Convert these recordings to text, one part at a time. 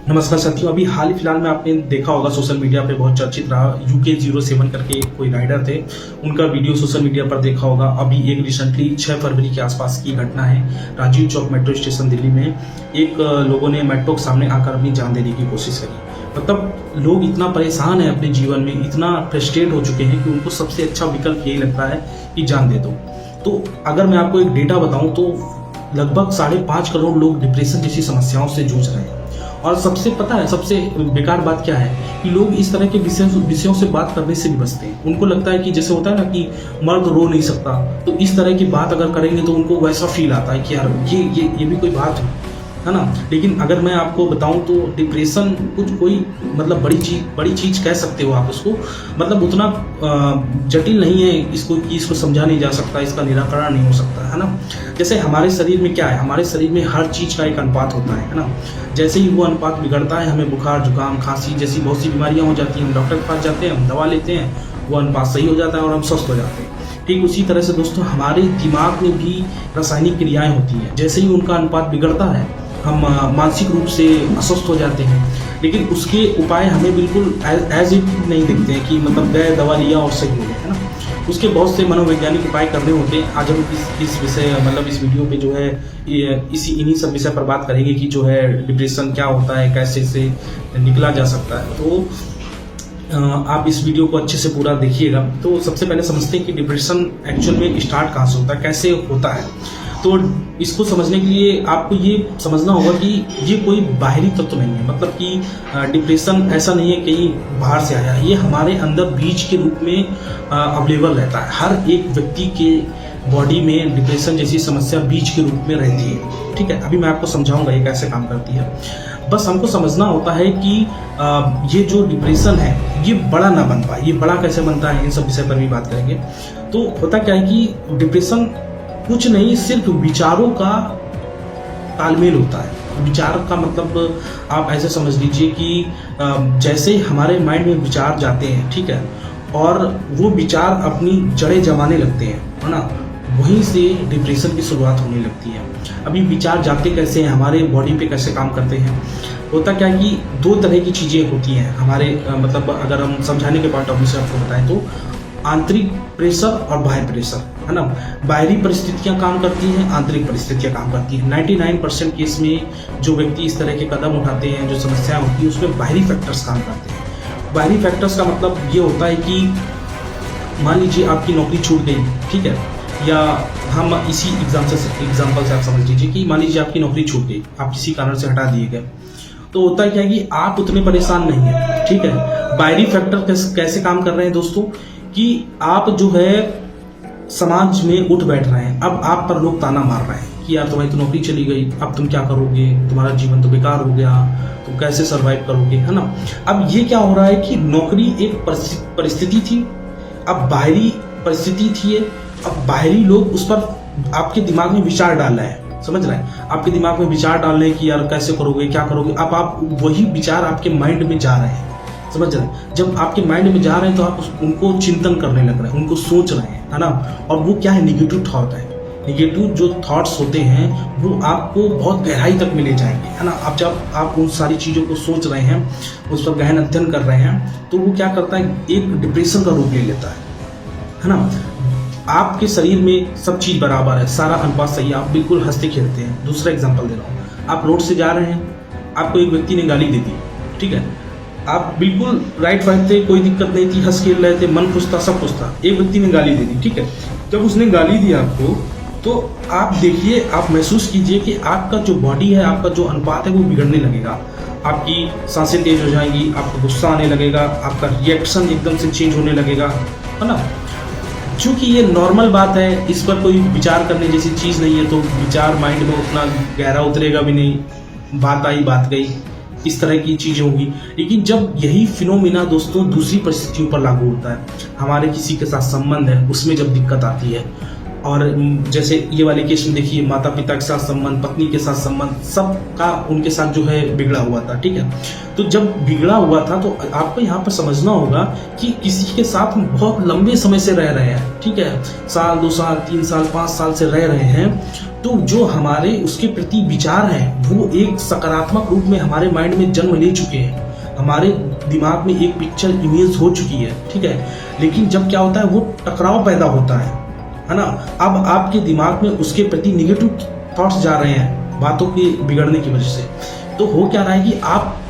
नमस्कार साथियों, अभी हाल ही फिलहाल में आपने देखा होगा सोशल मीडिया पे बहुत चर्चित रहा UK07 करके कोई राइडर थे। उनका वीडियो सोशल मीडिया पर देखा होगा। अभी एक रिसेंटली 6 फरवरी के आसपास की घटना है। राजीव चौक मेट्रो स्टेशन दिल्ली में एक लोगों ने मेट्रो के सामने आकर अपनी जान देने की कोशिश करी। मतलब लोग इतना परेशान है अपने जीवन में, इतना फ्रस्ट्रेट हो चुके हैं कि उनको सबसे अच्छा विकल्प यही लगता है कि जान दे दो। तो अगर मैं आपको एक डेटा बताऊं तो लगभग 5.5 करोड़ लोग डिप्रेशन जैसी समस्याओं से जूझ रहे हैं। और सबसे पता है सबसे बेकार बात क्या है कि लोग इस तरह के विषयों से बात करने से भी बचते हैं। उनको लगता है कि जैसे होता है ना कि मर्द रो नहीं सकता, तो इस तरह की बात अगर करेंगे तो उनको वैसा फील आता है कि यार ये भी कोई बात है ना। लेकिन अगर मैं आपको बताऊं तो डिप्रेशन कोई मतलब बड़ी चीज कह सकते हो आप उसको, मतलब उतना जटिल नहीं है इसको समझा नहीं जा सकता, इसका निराकरण नहीं हो सकता है ना। जैसे हमारे शरीर में क्या है, हमारे शरीर में हर चीज का एक अनुपात होता है ना। जैसे ही वो अनुपात बिगड़ता है, हमें बुखार जुकाम खांसी जैसी बहुत सी बीमारियां हो जाती हैं, हम डॉक्टर के पास जाते हैं, हम दवा लेते हैं, वो अनुपात सही हो जाता है और हम स्वस्थ हो जाते हैं। ठीक उसी तरह से दोस्तों हमारे दिमाग में भी रासायनिक क्रियाएं होती हैं। जैसे ही उनका अनुपात बिगड़ता है, हम मानसिक रूप से अस्वस्थ हो जाते हैं। लेकिन उसके उपाय हमें बिल्कुल एज इट नहीं दिखते हैं कि मतलब गए दवा लिया और सही हो गया, है ना। उसके बहुत से मनोवैज्ञानिक उपाय करने होते हैं। आज हम इस विषय मतलब इस वीडियो पे जो है इन्हीं सब विषय पर बात करेंगे कि जो है डिप्रेशन क्या होता है, कैसे इसे निकला जा सकता है। तो आप इस वीडियो को अच्छे से पूरा देखिएगा। तो सबसे पहले समझते हैं कि डिप्रेशन एक्चुअल में स्टार्ट कहाँ से होता है, कैसे होता है। तो इसको समझने के लिए आपको ये समझना होगा कि ये कोई बाहरी तत्व नहीं है। मतलब कि डिप्रेशन ऐसा नहीं है कहीं बाहर से आया है, ये हमारे अंदर बीज के रूप में अवेलेबल रहता है। हर एक व्यक्ति के बॉडी में डिप्रेशन जैसी समस्या बीज के रूप में रहती है। ठीक है, अभी मैं आपको समझाऊंगा ये कैसे काम करती है। बस हमको समझना होता है कि ये जो डिप्रेशन है ये बड़ा ना बन पाए। ये बड़ा कैसे बनता है, इन सब विषय पर भी बात करेंगे। तो होता क्या है कि डिप्रेशन कुछ नहीं, सिर्फ विचारों का तालमेल होता है। विचार का मतलब आप ऐसे समझ लीजिए कि जैसे हमारे माइंड में विचार जाते हैं, ठीक है, और वो विचार अपनी जड़ें जमाने लगते हैं, है ना, वहीं से डिप्रेशन की शुरुआत होने लगती है। अभी विचार जाते कैसे हैं, हमारे बॉडी पे कैसे काम करते हैं। होता क्या है कि 2 तरह की चीज़ें होती हैं हमारे मतलब अगर हम समझाने के पॉइंट ऑफ व्यू से आपको बताएं तो आंतरिक प्रेशर और बाह्य प्रेशर, है ना। बाहरी परिस्थितियां काम करती हैं, आंतरिक परिस्थितियां काम करती हैं। 99% केस में जो व्यक्ति इस तरह के कदम उठाते हैं, जो समस्याएं होती हैं, उसमें बाहरी फैक्टर्स काम करते हैं। बाहरी फैक्टर्स का मतलब ये होता है कि मान लीजिए आपकी नौकरी छूट गई, ठीक है, या हम इसी एग्जाम्पल से आप समझ लीजिए कि मान लीजिए आपकी नौकरी छूट गई, आप किसी कारण से हटा दिए गए। तो होता क्या है कि आप उतने परेशान नहीं है, ठीक है। बाहरी फैक्टर कैसे काम कर रहे हैं दोस्तों कि आप जो है समाज में उठ बैठ रहे हैं। अब आप पर लोग ताना मार रहे हैं कि यार तुम्हारी तो नौकरी चली गई, अब तुम क्या करोगे, तुम्हारा जीवन तो बेकार हो गया, तुम कैसे सरवाइव करोगे, है ना। अब ये क्या हो रहा है कि नौकरी एक परिस्थिति थी, अब बाहरी परिस्थिति थी, अब बाहरी लोग उस पर आपके दिमाग में विचार डाल रहे हैं, समझ रहे हैं, आपके दिमाग में विचार डाल रहे हैं कि यार कैसे करोगे, क्या करोगे। अब आप वही विचार आपके माइंड में जा रहे हैं, समझ रहे हैं। जब आपके माइंड में जा रहे हैं तो आप उनको चिंतन करने लग रहे हैं, उनको सोच रहे हैं, है ना। और वो क्या है, निगेटिव थॉट है। निगेटिव जो थॉट्स होते हैं वो आपको बहुत गहराई तक में ले जाएंगे, है ना। अब जब आप उन सारी चीज़ों को सोच रहे हैं, उस पर गहन अध्ययन कर रहे हैं, तो वो क्या करता है, एक डिप्रेशन का रूप ले लेता है ना। आपके शरीर में सब चीज़ बराबर है, सारा अनुपात सही है, आप बिल्कुल हंसते खेलते हैं। दूसरा एग्जाम्पल दे रहा हूँ, आप रोड से जा रहे हैं, आपको एक व्यक्ति ने गाली दे दी, ठीक है, आप बिल्कुल राइट फाइट थे, कोई दिक्कत नहीं थी, हंस खेल रहे थे, मन खुश था, सब खुश था। एक व्यक्ति ने गाली दे दी, ठीक है। जब उसने गाली दी आपको, तो आप देखिए, आप महसूस कीजिए कि आपका जो बॉडी है, आपका जो अनुपात है वो बिगड़ने लगेगा। आपकी सांसें तेज हो जाएंगी, आपको गुस्सा आने लगेगा, आपका रिएक्शन एकदम से चेंज होने लगेगा, है ना। चूँकि ये नॉर्मल बात है, इस पर कोई विचार करने जैसी चीज़ नहीं है, तो विचार माइंड में उतना गहरा उतरेगा भी नहीं, बात आई बात गई, इस तरह की चीज़ होगी। लेकिन जब यही फिनोमिना दोस्तों दूसरी परिस्थितियों पर लागू होता है, हमारे किसी के साथ संबंध है, उसमें जब दिक्कत आती है, और जैसे ये वाले केस में देखिए, माता पिता के साथ संबंध, पत्नी के साथ संबंध, सब का उनके साथ जो है बिगड़ा हुआ था, ठीक है। तो जब बिगड़ा हुआ था तो आपको यहाँ पर समझना होगा कि किसी के साथ हम बहुत लंबे समय से रह रहे हैं, ठीक है, साल 2 साल 3 साल 5 साल से रह रहे हैं, तो जो हमारे उसके प्रति विचार हैं वो एक सकारात्मक रूप में हमारे माइंड में जन्म ले चुके हैं, हमारे दिमाग में एक पिक्चर इमेज हो चुकी है, ठीक है। लेकिन जब क्या होता है, वो टकराव पैदा होता है ना। अब आपके दिमाग में उसके प्रति निगेटिव थॉट्स जा रहे हैं बातों के बिगड़ने की वजह से, तो हो क्या रहा है कि आप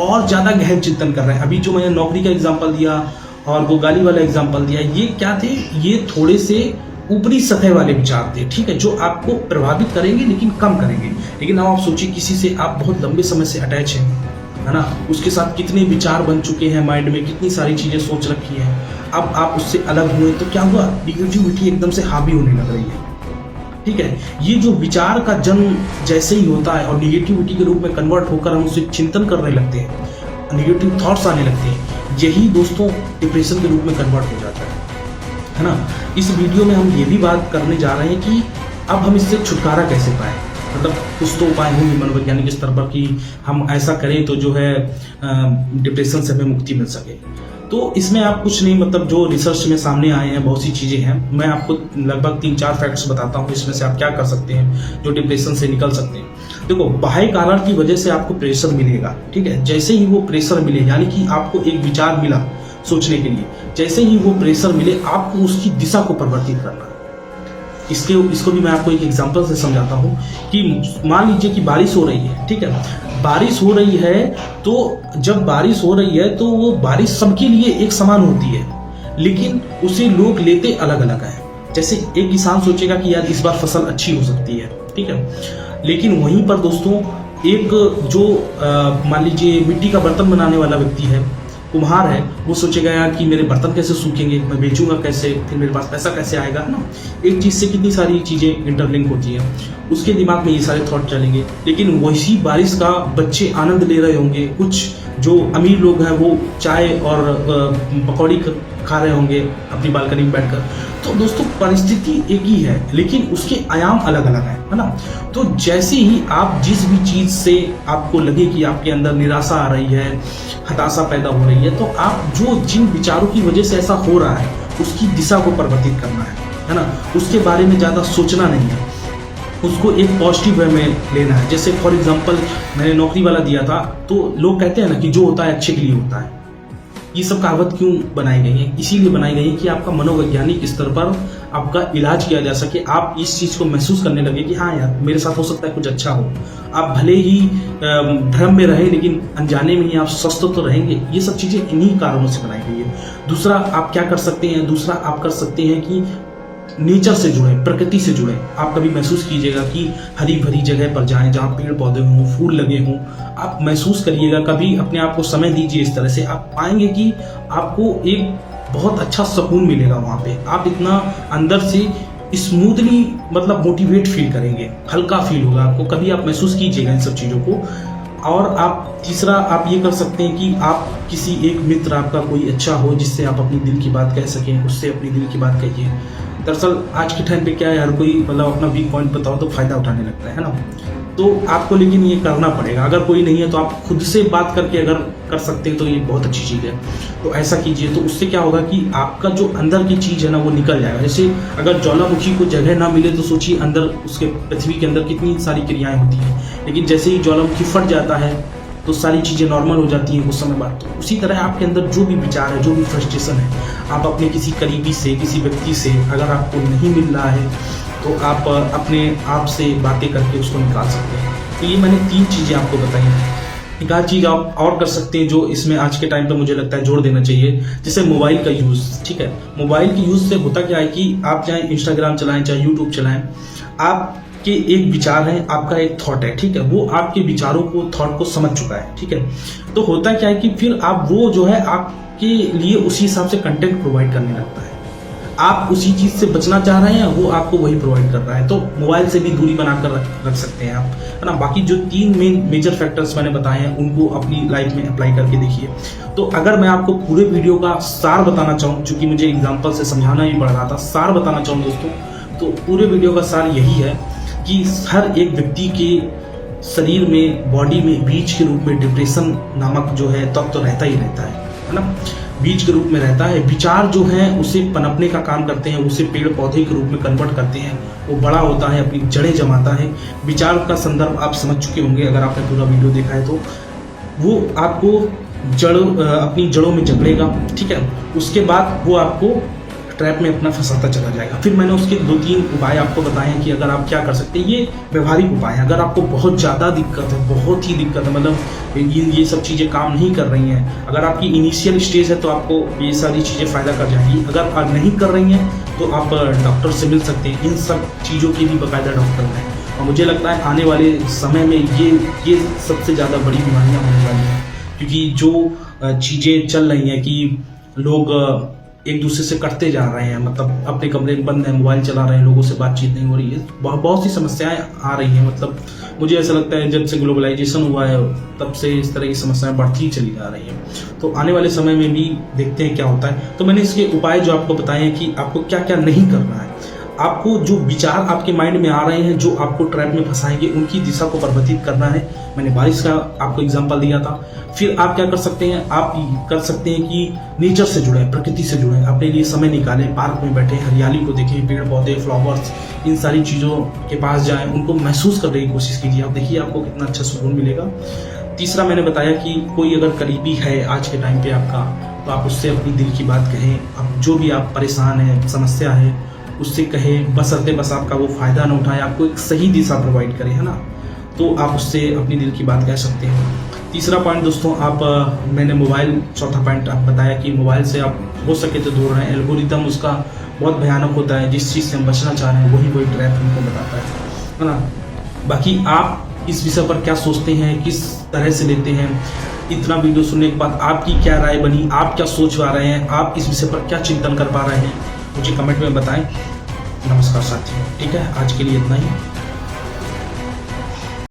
और ज्यादा गहन चिंतन कर रहे हैं। अभी जो मैंने नौकरी का एग्जाम्पल दिया और वो गाली वाला एग्जाम्पल दिया, ये क्या थे, ये थोड़े से ऊपरी सतह वाले विचार थे, ठीक है, जो आपको प्रभावित करेंगे लेकिन कम करेंगे। लेकिन अब आप सोचिए, किसी से आप बहुत लंबे समय से अटैच हैं, है ना, उसके साथ कितने विचार बन चुके हैं माइंड में, कितनी सारी चीजें सोच रखी हैं, अब आप उससे अलग हुए तो क्या हुआ, निगेटिविटी एकदम से हावी होने लग रही है, ठीक है। ये जो विचार का जन्म जैसे ही होता है और निगेटिविटी के रूप में कन्वर्ट होकर हम उसे चिंतन करने लगते हैं, निगेटिव थॉट्स आने लगते हैं, यही दोस्तों डिप्रेशन के रूप में कन्वर्ट हो जाता है ना। इस वीडियो में हम ये भी बात करने जा रहे हैं कि अब हम इससे छुटकारा कैसे पाएं, मतलब कुछ तो उपाय होंगे मनोवैज्ञानिक स्तर पर कि हम ऐसा करें तो जो है डिप्रेशन से हमें मुक्ति मिल सके। तो इसमें आप कुछ नहीं, मतलब जो रिसर्च में सामने आए हैं बहुत सी चीज़ें हैं, मैं आपको लगभग 3-4 फैक्ट्स बताता हूँ, इसमें से आप क्या कर सकते हैं जो डिप्रेशन से निकल सकते हैं। देखो, बाह्य कारण की वजह से आपको प्रेशर मिलेगा, ठीक है। जैसे ही वो प्रेशर मिले, यानी कि आपको एक विचार मिला सोचने के लिए, जैसे ही वो प्रेशर मिले आपको उसकी दिशा को परिवर्तित करना है। इसको भी मैं आपको एक एग्जांपल से समझाता हूँ कि मान लीजिए कि बारिश हो रही है, ठीक है, बारिश हो रही है, तो जब बारिश हो रही है तो वो बारिश सबके लिए एक समान होती है, लेकिन उसे लोग लेते अलग अलग हैं। जैसे एक किसान सोचेगा कि यार इस बार फसल अच्छी हो सकती है, ठीक है, लेकिन वहीं पर दोस्तों एक जो मान लीजिए मिट्टी का बर्तन बनाने वाला व्यक्ति है, कुम्हार है, वो सोचेगा यार कि मेरे बर्तन कैसे सूखेंगे, मैं बेचूंगा कैसे, फिर मेरे पास पैसा कैसे आएगा, ना। एक चीज से कितनी सारी चीजें इंटरलिंक होती हैं, उसके दिमाग में ये सारे थॉट चलेंगे। लेकिन वही बारिश का बच्चे आनंद ले रहे होंगे, कुछ जो अमीर लोग हैं वो चाय और पकौड़ी खा रहे होंगे अपनी बालकनी में बैठकर। तो दोस्तों परिस्थिति एक ही है, लेकिन उसके आयाम अलग अलग है ना। तो जैसे ही आप जिस भी चीज से आपको लगे कि आपके अंदर निराशा आ रही है, हताशा पैदा हो रही है, तो आप जो जिन विचारों की वजह से ऐसा हो रहा है उसकी दिशा को परिवर्तित करना है ना। उसके बारे में ज्यादा सोचना नहीं है, उसको एक पॉजिटिव वे में लेना है। जैसे फॉर एग्जांपल मैंने नौकरी वाला दिया था, तो लोग कहते हैं ना कि जो होता है अच्छे के लिए होता है। ये सब कहावत क्यों बनाई गई है? इसीलिए बनाई गई है कि आपका मनोवैज्ञानिक स्तर पर आपका इलाज किया जा सके, आप इस चीज को महसूस करने लगे कि हाँ यार मेरे साथ हो सकता है कुछ अच्छा हो। आप भले ही भ्रम में रहे, लेकिन अनजाने में ही आप स्वस्थ तो रहेंगे। ये सब चीजें इन्हीं कारणों से बनाई गई है। दूसरा आप क्या कर सकते हैं, दूसरा आप कर सकते हैं कि नेचर से जुड़े, प्रकृति से जुड़े। आप कभी महसूस कीजिएगा कि हरी भरी जगह पर जाएं जहाँ पेड़ पौधे हों, फूल लगे हों। आप महसूस करिएगा, कभी अपने आप को समय दीजिए इस तरह से, आप पाएंगे कि आपको एक बहुत अच्छा सुकून मिलेगा वहाँ पे। आप इतना अंदर से स्मूथली मतलब मोटिवेट फील करेंगे, हल्का फील होगा आपको। कभी आप महसूस कीजिएगा इन सब चीज़ों को। और आप तीसरा आप ये कर सकते हैं कि आप किसी एक मित्र आपका कोई अच्छा हो जिससे आप अपनी दिल की बात कह सकें, उससे अपनी दिल की बात कहिए। दरअसल आज के टाइम पे क्या है, हर कोई मतलब अपना वीक पॉइंट बताओ तो फायदा उठाने लगता है ना। तो आपको लेकिन ये करना पड़ेगा। अगर कोई नहीं है तो आप खुद से बात करके अगर कर सकते हैं तो ये बहुत अच्छी चीज़ है। तो ऐसा कीजिए, तो उससे क्या होगा कि आपका जो अंदर की चीज़ है ना वो निकल जाएगा। जैसे अगर ज्वालामुखी को जगह ना मिले तो सोचिए अंदर उसके पृथ्वी के अंदर कितनी सारी क्रियाएं होती हैं, लेकिन जैसे ही ज्वालामुखी फट जाता है तो सारी चीज़ें नॉर्मल हो जाती हैं कुछ समय बाद। तो उसी तरह आपके अंदर जो भी विचार है, जो भी फ्रस्ट्रेशन है, आप अपने किसी करीबी से, किसी व्यक्ति से अगर आपको नहीं मिल रहा है तो आप अपने आप से बातें करके उसको निकाल सकते हैं। तो ये मैंने 3 चीज़ें आपको बताई हैं। एक आध चीज़ आप और कर सकते हैं जो इसमें आज के टाइम पे मुझे लगता है जोड़ देना चाहिए, जैसे मोबाइल का यूज़। ठीक है, मोबाइल के यूज़ से होता क्या है कि आप चाहे इंस्टाग्राम चलाएं, चाहे यूट्यूब चलाएं, आपके एक विचार है, आपका एक थॉट है, ठीक है, वो आपके विचारों को, थॉट को समझ चुका है। ठीक है, तो होता क्या है कि फिर आप वो जो है आपके लिए उसी हिसाब से कंटेंट प्रोवाइड करने लगता है। आप उसी चीज से बचना चाह रहे हैं, वो आपको वही प्रोवाइड कर रहा है। तो मोबाइल से भी दूरी बनाकर रख सकते हैं आप, है ना। बाकी जो 3 मेजर फैक्टर्स मैंने बताए हैं उनको अपनी लाइफ में अप्लाई करके देखिए। तो अगर मैं आपको पूरे वीडियो का सार बताना चाहूँ, चूंकि मुझे एग्जांपल से समझाना भी पड़ रहा था, सार बताना चाहूँ दोस्तों, तो पूरे वीडियो का सार यही है कि हर एक व्यक्ति के शरीर में, बॉडी में बीज के रूप में डिप्रेशन नामक जो है तत्व तो रहता ही रहता है ना। बीज के रूप में रहता है। विचार जो है उसे पनपने का काम करते हैं, उसे पेड़ पौधे के रूप में कन्वर्ट करते हैं, वो बड़ा होता है, अपनी जड़ें जमाता है। विचार का संदर्भ आप समझ चुके होंगे अगर आपने पूरा वीडियो देखा है तो। वो आपको अपनी जड़ों में जकड़ेगा, ठीक है। उसके बाद वो आपको ट्रैप में अपना फंसाता चला जाएगा। फिर मैंने उसके 2-3 उपाय आपको बताए हैं कि अगर आप क्या कर सकते हैं। ये व्यवहारिक उपाय है। अगर आपको बहुत ज़्यादा दिक्कत है, बहुत ही दिक्कत है, मतलब ये सब चीज़ें काम नहीं कर रही हैं, अगर आपकी इनिशियल स्टेज है तो आपको ये सारी चीज़ें फ़ायदा कर जाएंगी। अगर आप नहीं कर रही हैं तो आप डॉक्टर से मिल सकते हैं। इन सब चीज़ों के भी बाकायदा डॉक्टर हैं और मुझे लगता है आने वाले समय में ये सबसे ज़्यादा बड़ी बीमारियाँ होने वाली हैं, क्योंकि जो चीज़ें चल रही हैं कि लोग एक दूसरे से कटते जा रहे हैं, मतलब अपने कमरे में बंद है, मोबाइल चला रहे हैं, लोगों से बातचीत नहीं हो रही है, बहुत सी समस्याएं आ रही हैं। मतलब मुझे ऐसा लगता है जब से ग्लोबलाइजेशन हुआ है तब से इस तरह की समस्याएं बढ़ती चली जा रही हैं। तो आने वाले समय में भी देखते हैं क्या होता है। तो मैंने इसके उपाय जो आपको बताए हैं कि आपको क्या क्या नहीं करना है। आपको जो विचार आपके माइंड में आ रहे हैं जो आपको ट्रैप में फंसाएंगे उनकी दिशा को परिवर्तित करना है। मैंने बारिश का आपको एग्जांपल दिया था। फिर आप क्या कर सकते हैं, आप कर सकते हैं कि नेचर से जुड़े, प्रकृति से जुड़े, अपने लिए समय निकालें, पार्क में बैठे हरियाली को देखें, पेड़ पौधे, फ्लावर्स, इन सारी चीज़ों के पास जाएं, उनको महसूस करने की कोशिश कीजिए। आप देखिए आपको कितना अच्छा सुकून मिलेगा। तीसरा मैंने बताया कि कोई अगर करीबी है आज के टाइम पे आपका, तो आप उससे अपनी दिल की बात कहें। अब जो भी आप परेशान हैं, समस्या है, उससे कहें, बस आपका वो फ़ायदा ना उठाए, आपको एक सही दिशा प्रोवाइड करे, है ना। तो आप उससे अपनी दिल की बात कह सकते हैं। तीसरा पॉइंट दोस्तों, मैंने मोबाइल, चौथा पॉइंट आप बताया कि मोबाइल से आप हो सके तो दूर रहें। एल्गोरिदम उसका बहुत भयानक होता है, जिस चीज़ से हम बचना चाह रहे हैं वही ट्रैप हमको बताता है ना। बाकी आप इस विषय पर क्या सोचते हैं, किस तरह से लेते हैं, इतना वीडियो सुनने के बाद आपकी क्या राय बनी, आप क्या सोच पा रहे हैं, आप इस विषय पर क्या चिंतन कर पा रहे हैं, मुझे कमेंट में बताएं। नमस्कार साथियों, ठीक है, आज के लिए इतना ही।